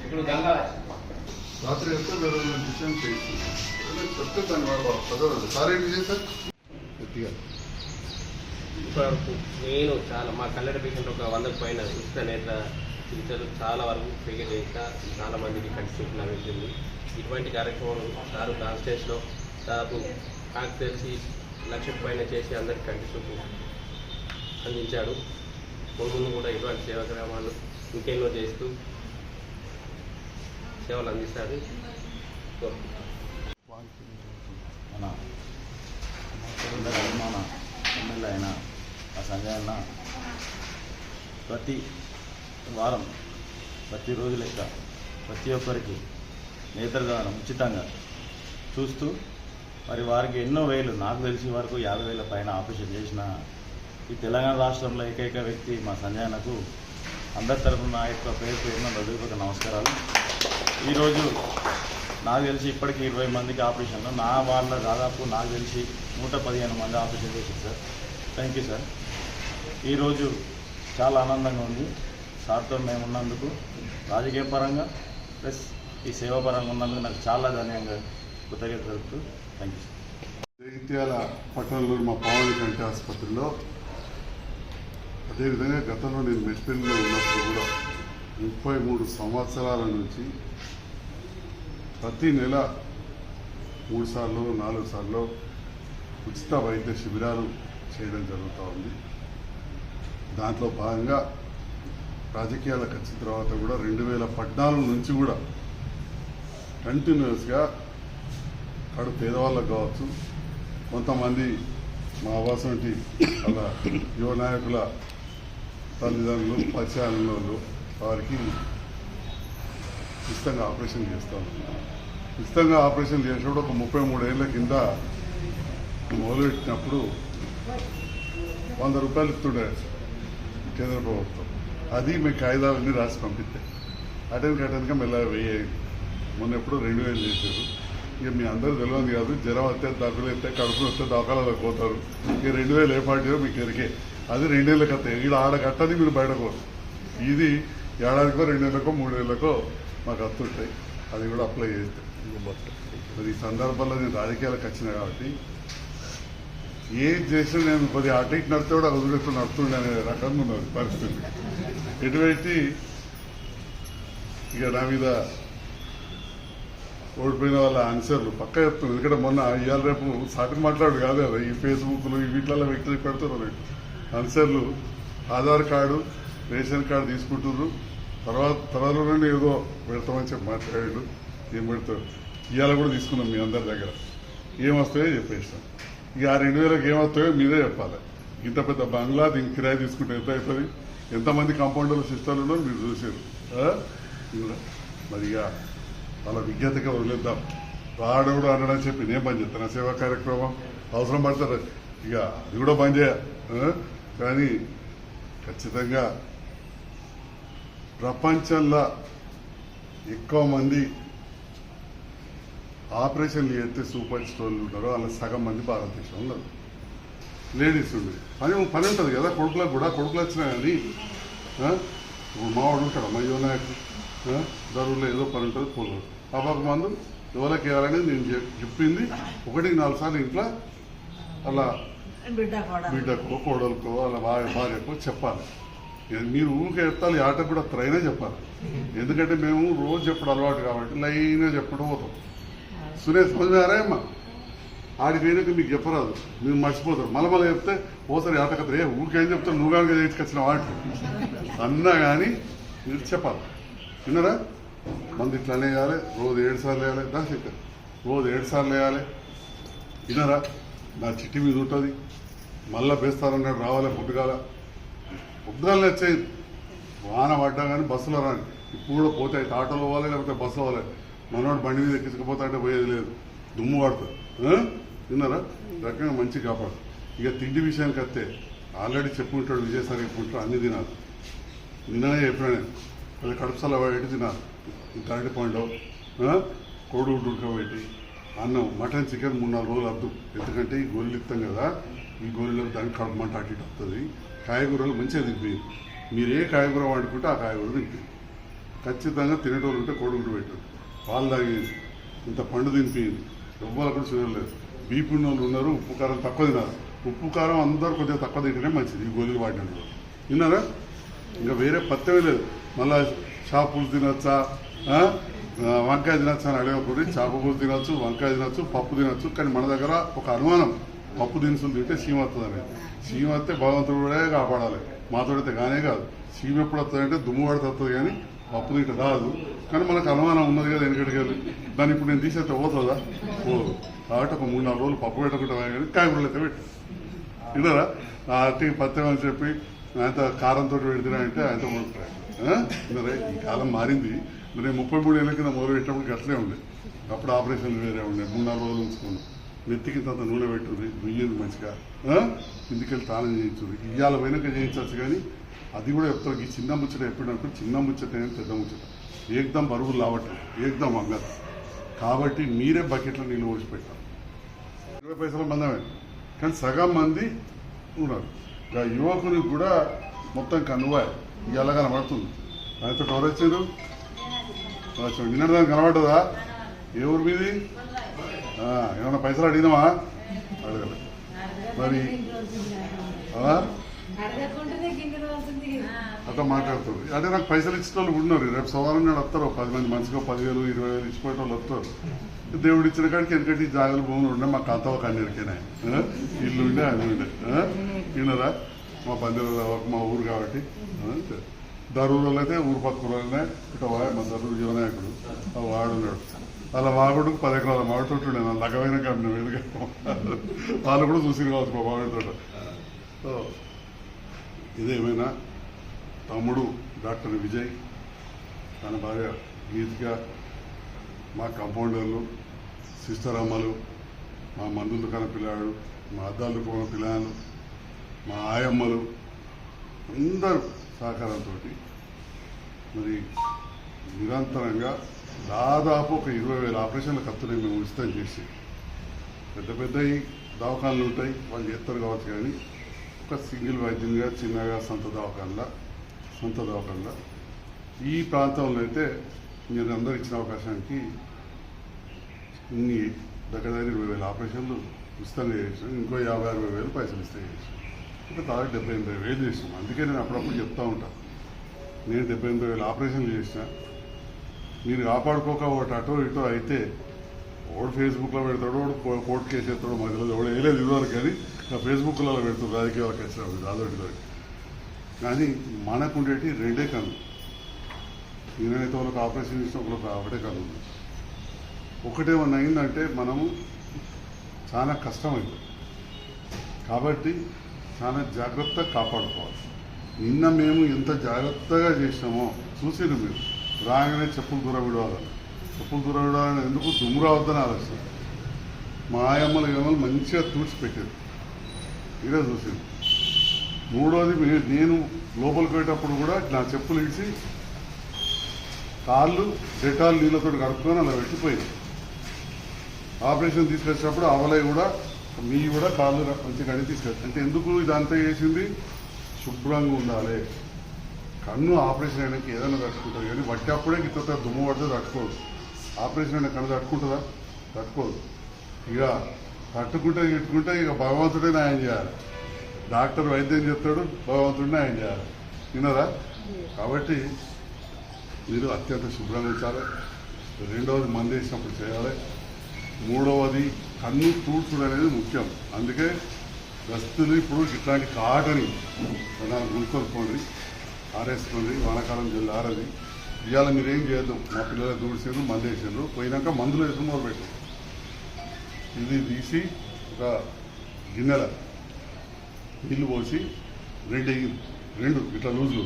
ఇప్పుడు గంగా రాత్రి ఎంత డిస్టెన్స్ చెప్తే దాన్ని వాడు సార్ ఏంటి చేశారు గట్టిగా ఇప్పటివరకు నేను చాలా మా కల్లెడ పేషెంట్ ఒక 100కు పైన ఉచిత నేత్ర చికిత్సలు చాలా వరకు పేకెట్ చేసిన చాలా మందికి కంటి చూపు లభించింది. ఇటువంటి కార్యక్రమాలు సారు కాన్స్టెన్స్లో దాదాపు నాకు తెలిసి 1,00,000 పైన చేసి అందరికి కంటి చూపు అందించాడు. ముందు కూడా ఇటువంటి సేవాగ్రామాలు ఇంకెన్నో చేస్తూ సేవలు అందిస్తాడు. మన అభిమాన ఎమ్మెల్యే అయిన ఆ సంజయ్ అన్న ప్రతి వారం ప్రతిరోజు లెక్క ప్రతి ఒక్కరికి నేత్రదానం ఉచితంగా చూస్తూ మరి వారికి ఎన్నో వేలు, నాకు తెలిసి వరకు 50,000 పైన ఆపరేషన్ చేసిన ఈ తెలంగాణ రాష్ట్రంలో ఏకైక వ్యక్తి మా సంజయ్ అన్నకు అందరి తరఫున నా యొక్క పేరున హృదయపూర్వక నమస్కారాలు. ఈరోజు నాకు తెలిసి ఇప్పటికీ 20 మందికి ఆపరేషన్లు, నా వాళ్ళ దాదాపు నాకు తెలిసి 115 మంది ఆపరేషన్ చేశారు సార్. Thank you sir. ఈరోజు చాలా ఆనందంగా ఉంది సార్తో మేము ఉన్నందుకు, రాజకీయ పరంగా ప్లస్ ఈ సేవాపరంగా ఉన్నందుకు నాకు చాలా ధన్యంగా కృతజ్ఞత తెలుపుతూ థ్యాంక్ యూ సార్. జగిత్యాల పట్టణంలో మా పావని కంటి ఆసుపత్రిలో, అదేవిధంగా గతంలో నేను మెట్పల్లిలో ఉన్నప్పుడు కూడా 33 సంవత్సరాల నుంచి ప్రతి నెల 3 సార్లు 4 సార్లు ఉచిత వైద్య శిబిరాలు చేయడం జరుగుతూ ఉంది. దాంట్లో భాగంగా రాజకీయాలకు వచ్చిన తర్వాత కూడా 2014 నుంచి కూడా కంటిన్యూస్గా అక్కడ పేదవాళ్ళకు కావచ్చు, కొంతమంది మా ఆవాసంటి అలా యువ నాయకుల తల్లిదండ్రులు పరిచయాలలో వారికి ఉచితంగా ఆపరేషన్ చేస్తాను. ఉచితంగా ఆపరేషన్ చేసినప్పుడు ఒక 33 ఏళ్ల కింద మొదలుపెట్టినప్పుడు 100 రూపాయలు ఇస్తుండే కేంద్ర ప్రభుత్వం. అది మీ కాయిదాలన్నీ రాసి పంపిస్తే అటెన్గా మెల్లగా వెయ్యేది. మొన్న ఎప్పుడు 2,000 చేశారు. ఇక మీ అందరూ తెలియదు కాదు, జ్వరం వస్తే దగ్గులు వస్తే కడుపులు వస్తే దవాఖానాలకు పోతారు. ఇక 2,000 ఏ పార్టీలో మీకు ఎరికే. అది 2 ఏళ్ళకి వస్తాయి. ఇక్కడ ఆడ కట్టది మీరు బయటకు. ఇది ఏడాదికో 2 నెలలకో 3 నెలలకో మాకు వస్తుంటాయి. అది కూడా అప్లై చేస్తాయి. మరి ఈ సందర్భంలో నేను రాజకీయాలకు వచ్చిన కాబట్టి ఏం చేసినా నేను కొద్దిగా అటు ఇటు నడితే కూడా వదిలేస్తూ నడుతుండే అనే రకంగా ఉన్నది పరిస్థితి. ఎటువంటి ఇక నా మీద ఓడిపోయిన వాళ్ళ ఆన్సర్లు పక్క చెప్తున్నారు. ఎందుకంటే మొన్న ఇవాళ రేపు సాటి మాట్లాడు కాదు కదా, ఈ ఫేస్బుక్లు ఈ వీటిలలో వ్యక్తులు పెడుతున్నారు ఆన్సర్లు. ఆధార్ కార్డు రేషన్ కార్డు తీసుకుంటున్నారు, తర్వాత నుండి ఏదో పెడతామని చెప్పి మాట్లాడాడు. ఏం పెడతాడు ఇవాళ కూడా తీసుకున్నాం మీ అందరి దగ్గర. ఏమొస్తాయో చెప్పేస్తాం. ఇక ఆ 2,000కి ఏమొస్తాయో మీరే చెప్పాలి. ఇంత పెద్ద బంగ్లా దీనికి కిరాయి తీసుకుంటే ఎంత అవుతుంది, ఎంతమంది కాంపౌండర్లు సిస్టర్లు ఉన్నారో మీరు చూసారు. మరి ఇక వాళ్ళ విజ్ఞతగా వదిలేద్దాం. వాడెవడు అనడని చెప్పి నేను బంద్ చేస్తాను సేవా కార్యక్రమం. అవసరం పడతారు ఇక అది కూడా బంద్ చేయ. కానీ ఖచ్చితంగా ప్రపంచంలో ఎక్కువ మంది ఆపరేషన్లు చేస్తే సూపర్ స్టోర్లు ఉంటారో అలా సగం మంది భారతదేశంలో ఉన్నారు. లేడీస్ ఉండి పని ఉంటుంది కదా, కొడుకులకు కూడా. కొడుకులు వచ్చినా కానీ మావాడు ఉంటాడు, మా యువ నాయకుడు దరువులో ఏదో పని ఉంటుంది. పోలేదు పాపకు మందు ఎవరికి వేయాలనేది నేను చెప్పింది 1-4 సార్లు ఇంట్లో అలా బిడ్డకో కోడలకో అలా భార్యకో చెప్పాలి. మీరు ఊరికే చెప్తాలి, ఆటకు కూడా త్రైనే చెప్పాలి. ఎందుకంటే మేము రోజు చెప్పడం అలవాటు కాబట్టి లైన్గా చెప్పడం పోతాం. సురేష్ సమజారా అమ్మా, ఆడి వేయక మీకు చెప్పరాదు, మీరు మర్చిపోతారు. మళ్ళీ చెప్తే ఓసారి ఆటకత్త ఊరికేం చెప్తారు, నువ్వు కనుక చేసుకొచ్చిన వాటి అన్నా కానీ మీరు చెప్పాలి. విన్నారా? మంది ఇట్లానే వేయాలి, రోజు 7 సార్లు వేయాలి. దాశేఖర్ రోజు 7 సార్లు వేయాలి. విన్నారా? నా చిట్టి మీద ఉంటుంది. మళ్ళీ బేస్తారన్నాడు రావాలి. పొద్దుగాల వచ్చేది వాన పడ్డా కానీ బస్సులో రాని. ఇప్పుడు కూడా పోతే అయితే ఆటోలో పోవాలి, లేకపోతే బస్సులో పోవాలి. మనోడు బండి మీద ఎక్కించకపోతే అంటే పోయేది లేదు, దుమ్ము పడుతుంది. విన్నారా? రకంగా మంచి కాపాడు. ఇక తిండి విషయానికి వస్తే ఆల్రెడీ చెప్పుకుంటాడు విజయసారి చెప్పుకుంటాడు, అన్ని తినాలి. నిన్ననే చెప్పినా అది కడుపుసల పెట్టి తినాలి. తాటి పండు కోడిగుడ్డు ఉడకబెట్టి అన్నం, మటన్, చికెన్ 3-4 రోజులు వద్దు. ఎందుకంటే ఈ గోళీలు ఇస్తాం కదా, ఈ గోళీలకు దానికి కడుపు మంట అటు వస్తుంది. కాయగూరలు మంచిగా తినిపోయి మీరు ఏ కాయగూర వండుకుంటే ఆ కాయగూర తింటుంది. ఖచ్చితంగా తినేటోళ్ళు ఉంటే కోడిగుడ్డు పెట్టు, పాలు తాగేది, ఇంత పండు తినిపోయింది, ఎవ్వరు కూడా చూడలేదు. బీపీ ఉన్న వాళ్ళు ఉన్నారు, ఉప్పు కారం తక్కువ తినాలి. ఉప్పు కారం అందరూ కొద్దిగా తక్కువ తింటేనే మంచిది. ఈ గోళీలు వాడినట్టు విన్నారా? ఇంకా వేరే పత్తమే లేదు. మళ్ళా చేపలు తినొచ్చా, వంకాయ తినొచ్చా అని అడగకూడదు. చేపలు తినొచ్చు, వంకాయ తినొచ్చు, పప్పు తినొచ్చు. కానీ మన దగ్గర ఒక అనుమానం, పప్పు దినుసులు తింటే సీమ వస్తుంది అనేది. సీమ వస్తే భగవంతుడు కూడా కాపాడాలి, మాతోడితే కానే కాదు. సీమ ఎప్పుడు వస్తుందంటే దుమ్ము పడితే వస్తుంది, కానీ పప్పు తింటే రాదు. కానీ మనకు అనుమానం ఉన్నది కదా వెనకటికి వెళ్ళి. దాన్ని ఇప్పుడు నేను తీసేస్తే పోతుందా? పోదు. కాబట్టి ఒక 3-4 రోజులు పప్పు పెట్టకుండా కానీ కాయగూరలు అయితే పెట్టు. విన్నారా? అట్టి పత్యం అని చెప్పి ఆయనతో కారంతో పెడుతున్నా అంటే ఆయనతో విన్నారా? ఈ కాలం మారింది. మరి 33 ఏళ్ళ కింద మొదలు పెట్టినప్పుడు అట్లే ఉండే. అప్పుడు ఆపరేషన్లు వేరే ఉండే. 3-4 రోజులు ఉంచుకున్నాం. నెత్తికి ఇంత నూనె పెట్టుర్రి, రుయ్యేది మంచిగా, ఇందుకెళ్ళి తానం చేయించుర్రి. ఇవాళ వెనక చేయించవచ్చు. కానీ అది కూడా చెప్తారు. ఈ చిన్న ముచ్చట ఎప్పుడంటే చిన్న ముచ్చట పెద్ద ముచ్చట ఏకదం బరువులు లావట్లేదు, ఏకదం అంగదు. కాబట్టి మీరే బకెట్లో నీళ్ళు ఓడిచి పెట్టారు. 20 పైసల మందమే, కానీ సగం మంది ఉన్నారు. యువకునికి కూడా మొత్తం కనువాయి ఇవాళ కనబడుతుంది. ఆయనతో ఎవరు వచ్చారు? నిన్నటి దానికి కనబడ్డదా? ఏ ఊరు మీది? ఏమన్నా పైసలు అడిగినావా? అడగలేదు. మరి అట్లా మాట్లాడుతుంది. అంటే నాకు పైసలు ఇచ్చిన వాళ్ళు ఉన్నారు. రేపు సోమవారం నాడు వస్తారు 10 మంది, మంచిగా 10,000, 20,000 ఇచ్చిపోయే వాళ్ళు వస్తారు. దేవుడు ఇచ్చిన కాడికి ఎందుకంటే జాగ్రత్త భూములు ఉండే మా కాంత ఒక అన్నిరికేనా ఇల్లు ఉండే అది ఉండే. వినరా? మా బంధువులు మా ఊరు కాబట్టి. దరూరులో అయితే ఊరు పక్కనే ఇట్లా మా దరూరు యువనాయకుడు వాడున్నాడు. అలా మాగుడుకు 10 ఎకరాల మామిడి తోట ఉండే. నా లగమైన కంపెనీ వెళ్ళి వాళ్ళు కూడా చూసి కావచ్చు మా మామిడి తోట. సో ఇదేమైనా తమ్ముడు డాక్టర్ విజయ్, తన భార్య గీతిక, మా కంపౌండర్లు, సిస్టర్ అమ్మలు, మా మందుల దుకాణ పిల్లాడు, మా అద్దాల దుకాణ పిల్లలు, మా ఆయమ్మలు అందరూ సహకారంతో మరి నిరంతరంగా దాదాపు ఒక 20,000 ఆపరేషన్ల ఖర్చుని మేము ఉచితం చేసి, పెద్ద పెద్ద దవాఖానలు ఉంటాయి వాళ్ళు చేస్తారు కావచ్చు. కానీ ఒక సింగిల్ వైద్యునిగా చిన్నగా సొంత దవాఖానలో ఈ ప్రాంతంలో అయితే మీరు అందరు ఇచ్చిన అవకాశానికి ఇన్ని దగ్గర 20,000 ఆపరేషన్లు ఉచితంగా చేసాం. ఇంకో 50-60 పైసలు ఇస్తే చేసాం. ఇంకా దాదాపు 78,000 చేసాం. అందుకే నేను అప్పుడప్పుడు చెప్తా ఉంటాను, నేను 78,000 ఆపరేషన్లు చేసిన. మీరు కాపాడుకోక ఒకటి అటో ఇటో అయితే ఓడు ఫేస్బుక్లో పెడతాడు, ఓడు కోర్టు కేసు ఎత్తాడు, మధ్యలో ఎవడు వేయలేదు ఇదివరకు. కానీ ఫేస్బుక్లో పెడతాడు రాజకీయాల కేసు అదొకటి. కానీ మనకు ఉండేటి 2 కన్ను. నేనైతే వాళ్ళకి ఆపరేషన్ చేసిన ఒకరికి ఒకటే కన్ను ఉంది. ఒకటేమన్నా అయిందంటే మనము చాలా కష్టమైంది. కాబట్టి చాలా జాగ్రత్తగా కాపాడుకోవాలి. నిన్న మేము ఎంత జాగ్రత్తగా చేసినామో చూసిరు మీరు. రాగానే చెప్పులు దూరం విడవాలని, ఎందుకు దుమ్ము రావద్దని ఆలోచన. మా ఆయమ్మలు ఏమో మంచిగా తుడిచిపెట్టారు. ఇదే చూసింది. మూడోది నేను లోపలికి పోయేటప్పుడు కూడా నా చెప్పులు ఇడిచి కాళ్ళు డెటాల్ నీళ్ళతో కడుక్కొని అలా పెట్టిపోయింది. ఆపరేషన్ తీసుకొచ్చినప్పుడు అవలై కూడా మీ కూడా కాళ్ళు మంచిగా కడిగి తీసుకొచ్చి. అంటే ఎందుకు ఇదంతా చేసింది? శుభ్రంగా ఉండాలి. కన్ను ఆపరేషన్ అయినాక ఏదైనా తట్టుకుంటుంది, కానీ వట్టేప్పుడే ఇంత దుమ్ము పడితే తట్టుకోదు. ఆపరేషన్ అయినా కన్ను తట్టుకుంటుందా? తట్టుకోదు. ఇక తట్టుకుంటే ఇక భగవంతుడే న్యాయం చేయాలి. డాక్టర్ వైద్యం చెప్తాడు, భగవంతుడిని న్యాయం చేయాలి. విన్నారా? కాబట్టి మీరు అత్యంత శుభ్రంగా ఉంచాలి. రెండవది మందు వేసినప్పుడు చేయాలి. మూడవది కన్ను తూడ్చుడు అనేది ముఖ్యం. అందుకే దస్తులు ఇప్పుడు ఇట్లాంటి కాటని గుంకొనుకోండి, ఆరేసుకోండి. వానాకాలం జల్లు ఆరది. ఇవాళ మీరేం చేయొద్దు. మా పిల్లలు దూడిసారు, మందు వేసారు, పోయినాక మందులు వేసుకుని మొదలుపెట్టారు. ఇది తీసి ఒక గిన్నెల నీళ్ళు పోసి 2 ఇట్లా లూజ్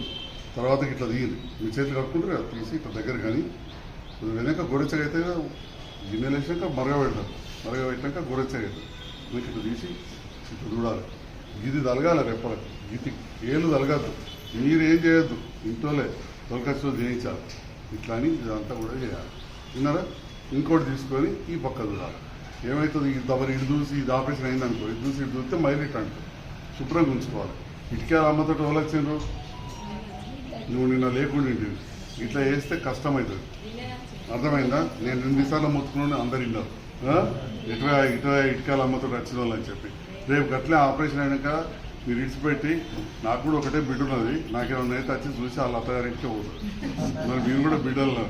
తర్వాత ఇట్లా తీయండి. మీ చేతులు కట్టుకుంటారు కదా, తీసి ఇట్లా దగ్గర. కానీ వెనక గొరెచ్చగా అయితే గిన్నెలు వేసాక మరగబెట్టాక గొరెచ్చగా అవుతుంది. మీకు ఇట్లా తీసి ఇట్లా చూడాలి. ఇది తలగాలి రెప్పలకి, ఇది ఏళ్ళు తలగద్దు. మీరేం చేయొద్దు, ఇంట్లోనే తొలకచ్చు చేయించాలి. ఇట్లా అని ఇదంతా కూడా చేయాలి. విన్నారా? ఇంకోటి తీసుకొని ఈ పక్క చూడాలి. ఏమవుతుంది? ఇది చూసి ఇది ఆపరేషన్ అయిందనుకో, ఇది చూస్తే మైలు ఇట్లా అంటారు. శుభ్రంగా ఉంచుకోవాలి. ఇటుకే అమ్మతో ఎవరు వచ్చిండ్రు? నువ్వు నిన్న లేకుండా ఇట్లా చేస్తే కష్టమవుతుంది. అర్థమైందా? నేను 2 సార్లు మొత్తుకున్నాను, అందరు విన్నారు. ఇటువై ఇటుకాల అమ్మతో వచ్చిన వాళ్ళు అని చెప్పి. రేపు గట్లే ఆపరేషన్ అయినాక మీరు ఇడిచిపెట్టి, నాకు కూడా ఒకటే బిడ్డ ఉన్నది, నాకేమన్నా అయితే వచ్చి చూసి వాళ్ళ అత్తగారింటికే పోతుంది. మరి మీరు కూడా బిడ్డలు